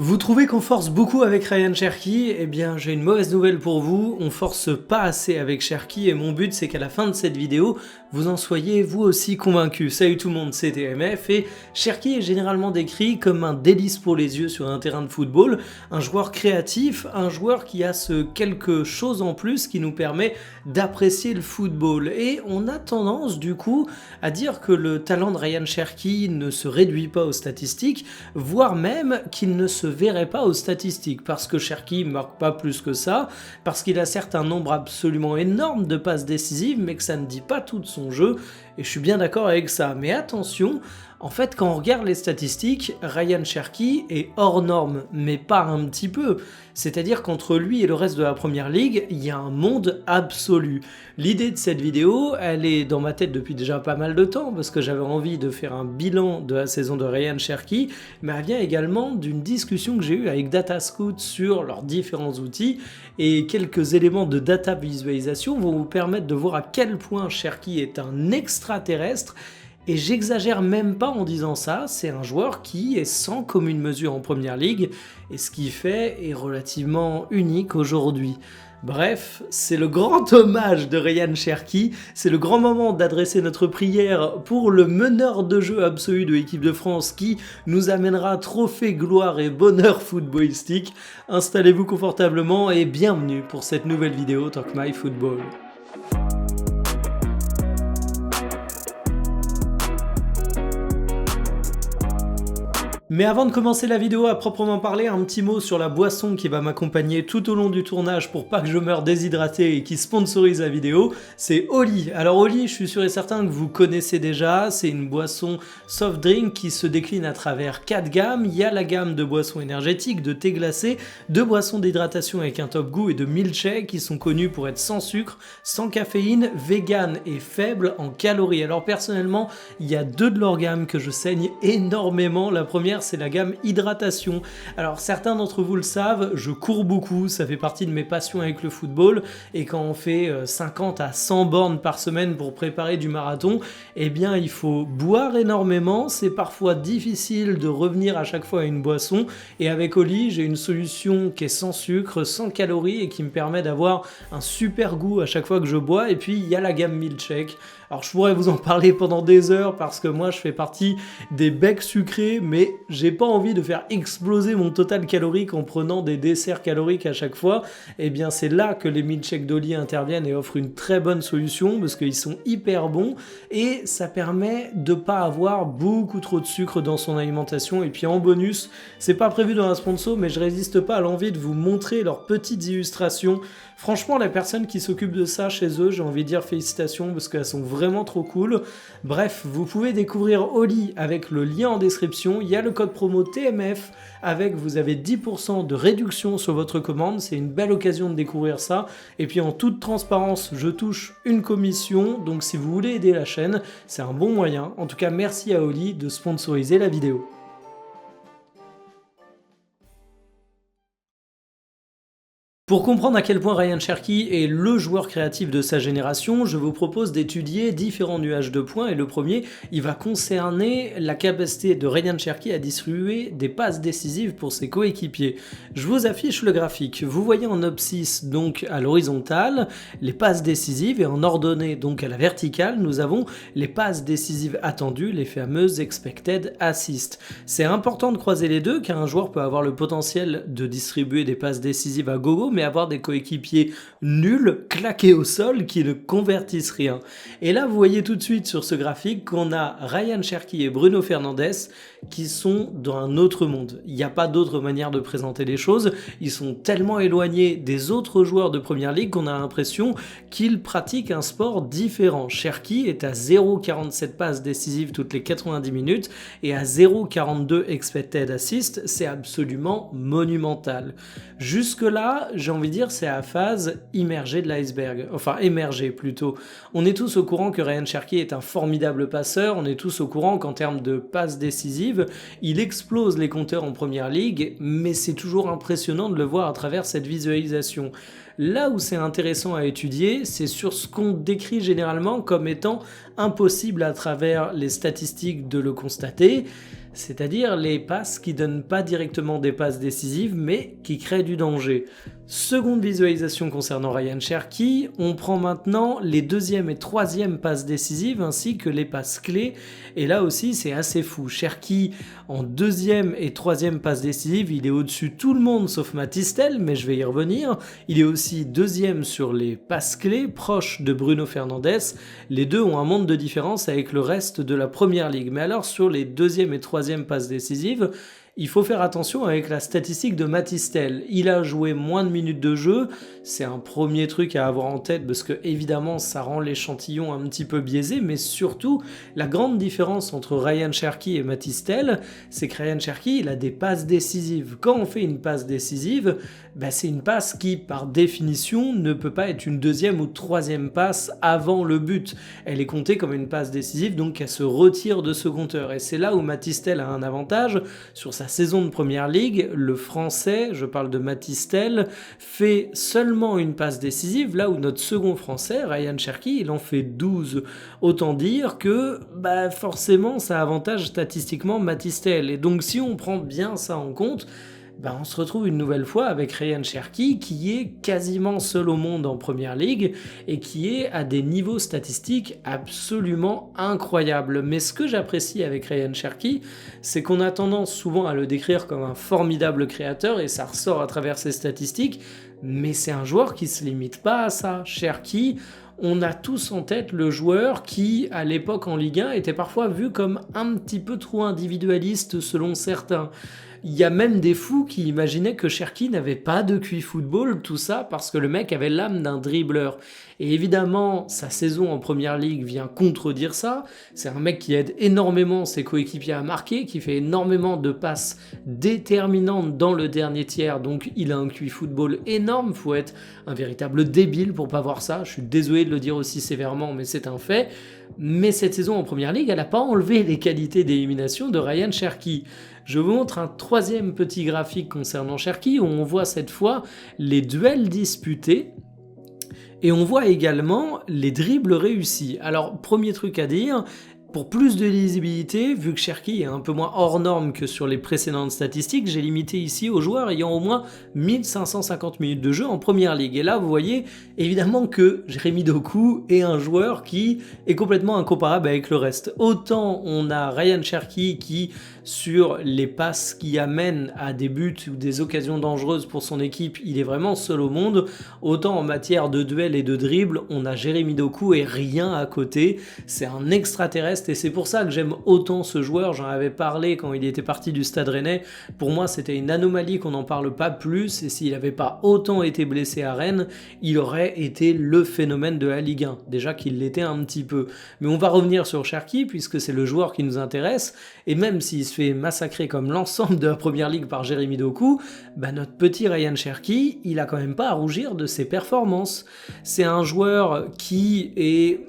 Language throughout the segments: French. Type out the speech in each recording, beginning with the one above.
Vous trouvez qu'on force beaucoup avec Ryan Cherki? Eh bien, j'ai une mauvaise nouvelle pour vous, on force pas assez avec Cherki et mon but c'est qu'à la fin de cette vidéo, vous en soyez vous aussi convaincus. Salut tout le monde, c'est TMF et Cherki est généralement décrit comme un délice pour les yeux sur un terrain de football, un joueur créatif, un joueur qui a ce quelque chose en plus qui nous permet d'apprécier le football. Et on a tendance du coup à dire que le talent de Ryan Cherki ne se réduit pas aux statistiques, voire même qu'il ne se verrait pas aux statistiques, parce que Cherki marque pas plus que ça, parce qu'il a certes un nombre absolument énorme de passes décisives, mais que ça ne dit pas tout de son jeu, et je suis bien d'accord avec ça. Mais attention, en fait, quand on regarde les statistiques, Ryan Cherki est hors norme, mais pas un petit peu. C'est-à-dire qu'entre lui et le reste de la première ligue, il y a un monde absolu. L'idée de cette vidéo, elle est dans ma tête depuis déjà pas mal de temps, parce que j'avais envie de faire un bilan de la saison de Ryan Cherki, mais elle vient également d'une discussion que j'ai eue avec DataScout sur leurs différents outils, et quelques éléments de data visualisation vont vous permettre de voir à quel point Cherki est un extraterrestre. Et j'exagère même pas en disant ça, c'est un joueur qui est sans commune mesure en première ligue, et ce qu'il fait est relativement unique aujourd'hui. Bref, c'est le grand hommage de Ryan Cherki, c'est le grand moment d'adresser notre prière pour le meneur de jeu absolu de l'équipe de France qui nous amènera trophée, gloire et bonheur footballistique. Installez-vous confortablement et bienvenue pour cette nouvelle vidéo Talk My Football. Mais avant de commencer la vidéo à proprement parler, un petit mot sur la boisson qui va m'accompagner tout au long du tournage pour pas que je meure déshydraté et qui sponsorise la vidéo, c'est Oli. Alors Oli, je suis sûr et certain que vous connaissez déjà, c'est une boisson soft drink qui se décline à travers 4 gammes. Il y a la gamme de boissons énergétiques, de thé glacé, de boissons d'hydratation avec un top goût et de milkshake qui sont connus pour être sans sucre, sans caféine, vegan et faible en calories. Alors personnellement, il y a deux de leurs gammes que je saigne énormément. La première, c'est la gamme hydratation. Alors certains d'entre vous le savent, je cours beaucoup, ça fait partie de mes passions avec le football, et quand on fait 50 à 100 bornes par semaine pour préparer du marathon, eh bien il faut boire énormément, c'est parfois difficile de revenir à chaque fois à une boisson, et avec Oli, j'ai une solution qui est sans sucre, sans calories, et qui me permet d'avoir un super goût à chaque fois que je bois. Et puis il y a la gamme milkshake. Alors je pourrais vous en parler pendant des heures parce que moi je fais partie des becs sucrés, mais j'ai pas envie de faire exploser mon total calorique en prenant des desserts caloriques à chaque fois. Et bien c'est là que les milkshakes d'Oli interviennent et offrent une très bonne solution parce qu'ils sont hyper bons et ça permet de pas avoir beaucoup trop de sucre dans son alimentation. Et puis en bonus, c'est pas prévu dans un sponsor, mais je résiste pas à l'envie de vous montrer leurs petites illustrations. Franchement, les personnes qui s'occupent de ça chez eux, j'ai envie de dire félicitations parce qu'elles sont vraiment trop cool. Bref, vous pouvez découvrir Oli avec le lien en description. Il y a le code promo TMF avec, vous avez 10% de réduction sur votre commande. C'est une belle occasion de découvrir ça. Et puis en toute transparence, je touche une commission. Donc si vous voulez aider la chaîne, c'est un bon moyen. En tout cas, merci à Oli de sponsoriser la vidéo. Pour comprendre à quel point Ryan Cherki est le joueur créatif de sa génération, je vous propose d'étudier différents nuages de points, et le premier, il va concerner la capacité de Ryan Cherki à distribuer des passes décisives pour ses coéquipiers. Je vous affiche le graphique. Vous voyez en abscisse, donc à l'horizontale, les passes décisives, et en ordonnée, donc à la verticale, nous avons les passes décisives attendues, les fameuses expected assists. C'est important de croiser les deux, car un joueur peut avoir le potentiel de distribuer des passes décisives à gogo, mais avoir des coéquipiers nuls, claqués au sol, qui ne convertissent rien. Et là, vous voyez tout de suite sur ce graphique qu'on a Ryan Cherki et Bruno Fernandes qui sont dans un autre monde. Il n'y a pas d'autre manière de présenter les choses. Ils sont tellement éloignés des autres joueurs de première ligue qu'on a l'impression qu'ils pratiquent un sport différent. Cherki est à 0,47 passes décisives toutes les 90 minutes et à 0,42 expected assists. C'est absolument monumental. Jusque-là, j'ai envie de dire, c'est la phase immergée de l'iceberg. Enfin, émergée plutôt. On est tous au courant que Ryan Cherki est un formidable passeur. On est tous au courant qu'en termes de passes décisives, il explose les compteurs en première ligue, mais c'est toujours impressionnant de le voir à travers cette visualisation. Là où c'est intéressant à étudier, c'est sur ce qu'on décrit généralement comme étant impossible à travers les statistiques de le constater, c'est-à-dire les passes qui donnent pas directement des passes décisives, mais qui créent du danger. Seconde visualisation concernant Ryan Cherki, on prend maintenant les deuxième et troisième passes décisives ainsi que les passes clés, et là aussi c'est assez fou. Cherki en deuxième et troisième passes décisives, il est au-dessus de tout le monde sauf Matistel, mais je vais y revenir. Il est aussi deuxième sur les passes clés, proche de Bruno Fernandes. Les deux ont un monde de différence avec le reste de la première ligue, mais alors sur les deuxième et troisième passes décisives, il faut faire attention avec la statistique de Matistel. Il a joué moins de minutes de jeu, c'est un premier truc à avoir en tête parce que évidemment ça rend l'échantillon un petit peu biaisé, mais surtout la grande différence entre Ryan Cherki et Matistel, c'est que Ryan Cherki il a des passes décisives. Quand on fait une passe décisive, c'est une passe qui par définition ne peut pas être une deuxième ou troisième passe avant le but. Elle est comptée comme une passe décisive, donc elle se retire de ce compteur. Et c'est là où Matistel a un avantage. Sur sa saison de première ligue, le français, je parle de Matistel, fait seulement une passe décisive, là où notre second français, Ryan Cherki, il en fait 12. Autant dire que forcément ça avantage statistiquement Matistel. Et donc si on prend bien ça en compte, on se retrouve une nouvelle fois avec Ryan Cherki qui est quasiment seul au monde en première ligue et qui est à des niveaux statistiques absolument incroyables. Mais ce que j'apprécie avec Ryan Cherki, c'est qu'on a tendance souvent à le décrire comme un formidable créateur et ça ressort à travers ses statistiques, mais c'est un joueur qui se limite pas à ça. Cherki, on a tous en tête le joueur qui, à l'époque en Ligue 1, était parfois vu comme un petit peu trop individualiste selon certains. Il y a même des fous qui imaginaient que Cherki n'avait pas de QI football, tout ça parce que le mec avait l'âme d'un dribbleur. Et évidemment, sa saison en première ligue vient contredire ça. C'est un mec qui aide énormément ses coéquipiers à marquer, qui fait énormément de passes déterminantes dans le dernier tiers, donc il a un QI football énorme, faut être un véritable débile pour pas voir ça. Je suis désolé de le dire aussi sévèrement, mais c'est un fait. Mais cette saison en première ligue, elle n'a pas enlevé les qualités d'élimination de Ryan Cherki. Je vous montre un troisième petit graphique concernant Cherki où on voit cette fois les duels disputés et on voit également les dribbles réussis. Alors, premier truc à dire, pour plus de lisibilité, vu que Cherki est un peu moins hors norme que sur les précédentes statistiques, j'ai limité ici aux joueurs ayant au moins 1550 minutes de jeu en première ligue. Et là, vous voyez évidemment que Jérémy Doku est un joueur qui est complètement incomparable avec le reste. Autant on a Ryan Cherki qui, sur les passes qui amènent à des buts ou des occasions dangereuses pour son équipe, il est vraiment seul au monde. Autant en matière de duel et de dribble, on a Jérémy Doku et rien à côté. C'est un extraterrestre. Et c'est pour ça que j'aime autant ce joueur. J'en avais parlé quand il était parti du Stade Rennais. Pour moi, c'était une anomalie qu'on n'en parle pas plus. Et s'il n'avait pas autant été blessé à Rennes, il aurait été le phénomène de la Ligue 1. Déjà qu'il l'était un petit peu. Mais on va revenir sur Cherki puisque c'est le joueur qui nous intéresse. Et même s'il se fait massacrer comme l'ensemble de la Première Ligue par Jérémy Doku, notre petit Ryan Cherki, il a quand même pas à rougir de ses performances. C'est un joueur qui est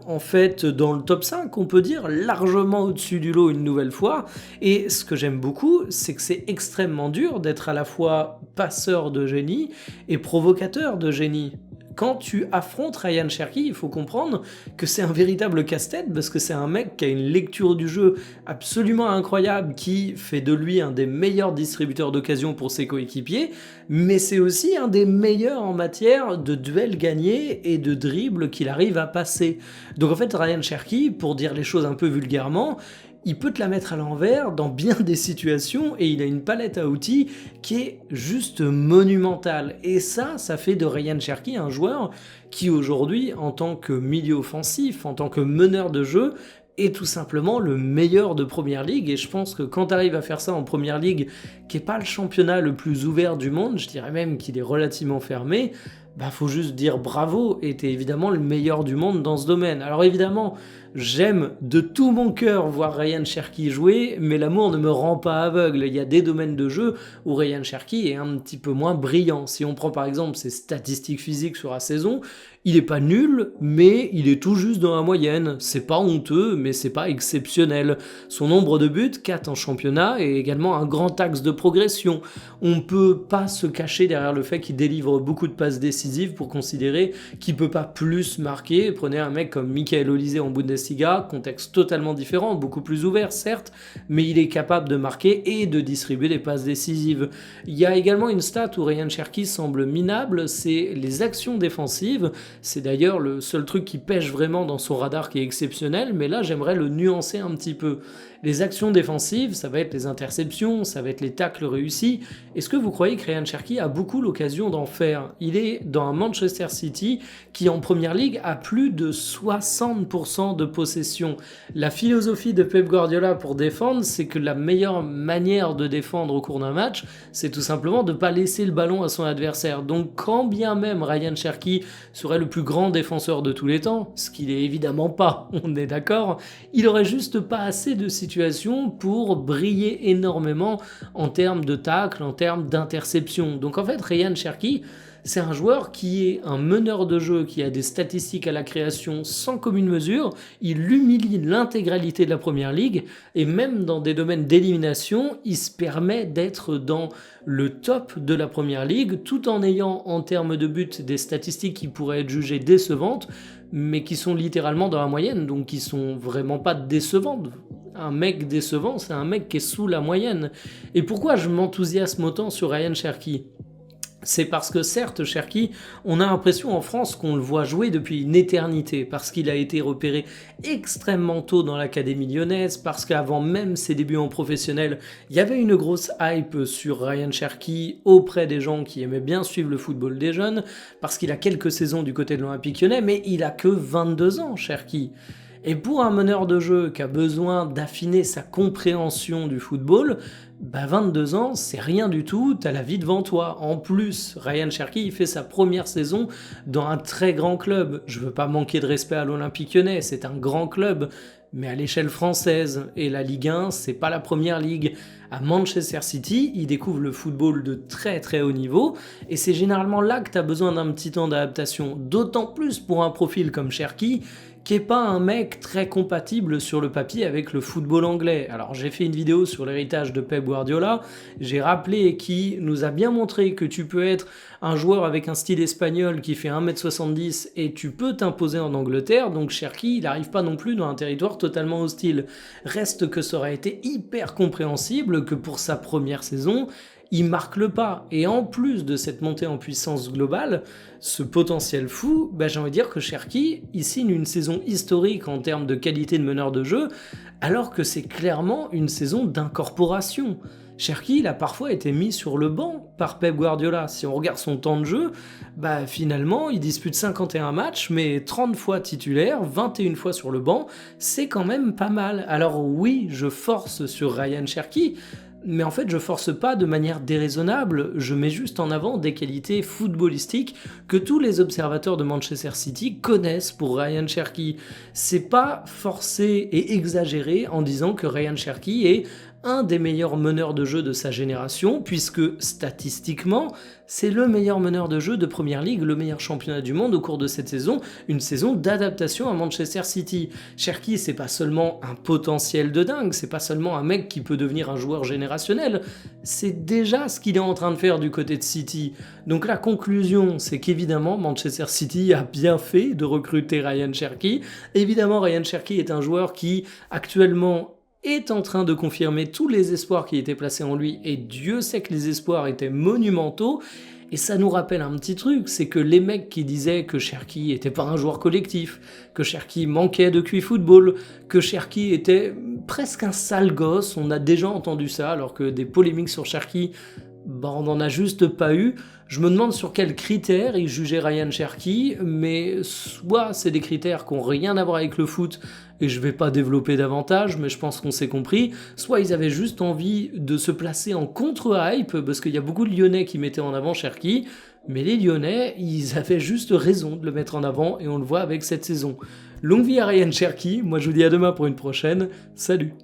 en fait dans le top 5, on peut dire, largement au-dessus du lot une nouvelle fois. Et ce que j'aime beaucoup, c'est que c'est extrêmement dur d'être à la fois passeur de génie et provocateur de génie. Quand tu affrontes Ryan Cherki, il faut comprendre que c'est un véritable casse-tête parce que c'est un mec qui a une lecture du jeu absolument incroyable qui fait de lui un des meilleurs distributeurs d'occasions pour ses coéquipiers, mais c'est aussi un des meilleurs en matière de duels gagnés et de dribbles qu'il arrive à passer. Donc en fait, Ryan Cherki, pour dire les choses un peu vulgairement, il peut te la mettre à l'envers dans bien des situations et il a une palette à outils qui est juste monumentale. Et ça fait de Ryan Cherki un joueur qui aujourd'hui, en tant que milieu offensif, en tant que meneur de jeu, est tout simplement le meilleur de Première Ligue. Et je pense que quand tu arrives à faire ça en Première Ligue, qui n'est pas le championnat le plus ouvert du monde, je dirais même qu'il est relativement fermé, faut juste dire bravo, et t'es évidemment le meilleur du monde dans ce domaine. Alors évidemment, j'aime de tout mon cœur voir Ryan Cherki jouer, mais l'amour ne me rend pas aveugle. Il y a des domaines de jeu où Ryan Cherki est un petit peu moins brillant. Si on prend par exemple ses statistiques physiques sur la saison, Il est pas nul, mais il est tout juste dans la moyenne. C'est pas honteux, mais c'est pas exceptionnel. Son nombre de buts, 4 en championnat, est également un grand axe de progression. On peut pas se cacher derrière le fait qu'il délivre beaucoup de passes décisives pour considérer qu'il peut pas plus marquer. Prenez un mec comme Michael Olise en Bundesliga, contexte totalement différent, beaucoup plus ouvert certes, mais il est capable de marquer et de distribuer des passes décisives. Il y a également une stat où Ryan Cherki semble minable, c'est les actions défensives. C'est d'ailleurs le seul truc qui pêche vraiment dans son radar qui est exceptionnel, mais là j'aimerais le nuancer un petit peu. Les actions défensives, ça va être les interceptions, ça va être les tacles réussis. Est-ce que vous croyez que Ryan Cherki a beaucoup l'occasion d'en faire? Il est dans un Manchester City qui en première ligue a plus de 60% de possession. La philosophie de Pep Guardiola pour défendre, c'est que la meilleure manière de défendre au cours d'un match, c'est tout simplement de ne pas laisser le ballon à son adversaire. Donc quand bien même Ryan Cherki serait le plus grand défenseur de tous les temps, ce qu'il est évidemment pas, on est d'accord, il aurait juste pas assez de situation pour briller énormément en termes de tacle, en termes d'interception. Donc en fait, Ryan Cherki, c'est un joueur qui est un meneur de jeu, qui a des statistiques à la création sans commune mesure. Il humilie l'intégralité de la première ligue et même dans des domaines d'élimination, il se permet d'être dans le top de la première ligue tout en ayant en termes de buts des statistiques qui pourraient être jugées décevantes mais qui sont littéralement dans la moyenne, donc qui sont vraiment pas décevantes. Un mec décevant, c'est un mec qui est sous la moyenne. Et pourquoi je m'enthousiasme autant sur Ryan Cherki ? C'est parce que certes, Cherki, on a l'impression en France qu'on le voit jouer depuis une éternité, parce qu'il a été repéré extrêmement tôt dans l'académie lyonnaise, parce qu'avant même ses débuts en professionnel, il y avait une grosse hype sur Ryan Cherki auprès des gens qui aimaient bien suivre le football des jeunes, parce qu'il a quelques saisons du côté de l'Olympique Lyonnais, mais il a que 22 ans, Cherki. Et pour un meneur de jeu qui a besoin d'affiner sa compréhension du football, 22 ans, c'est rien du tout, t'as la vie devant toi. En plus, Ryan Cherki, il fait sa première saison dans un très grand club. Je veux pas manquer de respect à l'Olympique Lyonnais, c'est un grand club, mais à l'échelle française. Et la Ligue 1, c'est pas la première ligue. À Manchester City, il découvre le football de très très haut niveau, et c'est généralement là que t'as besoin d'un petit temps d'adaptation, d'autant plus pour un profil comme Cherki, qui est pas un mec très compatible sur le papier avec le football anglais. Alors j'ai fait une vidéo sur l'héritage de Pep Guardiola, j'ai rappelé qui nous a bien montré que tu peux être un joueur avec un style espagnol qui fait 1m70 et tu peux t'imposer en Angleterre, donc Cherki il n'arrive pas non plus dans un territoire totalement hostile. Reste que ça aurait été hyper compréhensible que pour sa première saison, il marque le pas. Et en plus de cette montée en puissance globale, ce potentiel fou, j'ai envie de dire que Cherki, il signe une saison historique en termes de qualité de meneur de jeu, alors que c'est clairement une saison d'incorporation. Cherki, il a parfois été mis sur le banc par Pep Guardiola. Si on regarde son temps de jeu, finalement, il dispute 51 matchs, mais 30 fois titulaire, 21 fois sur le banc, c'est quand même pas mal. Alors oui, je force sur Ryan Cherki, mais en fait je force pas de manière déraisonnable, je mets juste en avant des qualités footballistiques que tous les observateurs de Manchester City connaissent pour Ryan Cherki. C'est pas forcé et exagéré en disant que Ryan Cherki est un des meilleurs meneurs de jeu de sa génération, puisque statistiquement, c'est le meilleur meneur de jeu de Première Ligue, le meilleur championnat du monde au cours de cette saison, une saison d'adaptation à Manchester City. Cherki, c'est pas seulement un potentiel de dingue, c'est pas seulement un mec qui peut devenir un joueur générationnel, c'est déjà ce qu'il est en train de faire du côté de City. Donc la conclusion, c'est qu'évidemment, Manchester City a bien fait de recruter Ryan Cherki. Évidemment, Ryan Cherki est un joueur qui, actuellement, est en train de confirmer tous les espoirs qui étaient placés en lui, et Dieu sait que les espoirs étaient monumentaux, et ça nous rappelle un petit truc, c'est que les mecs qui disaient que Cherki était pas un joueur collectif, que Cherki manquait de QI football, que Cherki était presque un sale gosse, on a déjà entendu ça, alors que des polémiques sur Cherki, on n'en a juste pas eu. Je me demande sur quels critères ils jugeaient Ryan Cherki, mais soit c'est des critères qui n'ont rien à voir avec le foot, et je vais pas développer davantage, mais je pense qu'on s'est compris, soit ils avaient juste envie de se placer en contre-hype, parce qu'il y a beaucoup de Lyonnais qui mettaient en avant Cherki, mais les Lyonnais, ils avaient juste raison de le mettre en avant, et on le voit avec cette saison. Longue vie à Ryan Cherki, moi je vous dis à demain pour une prochaine, salut!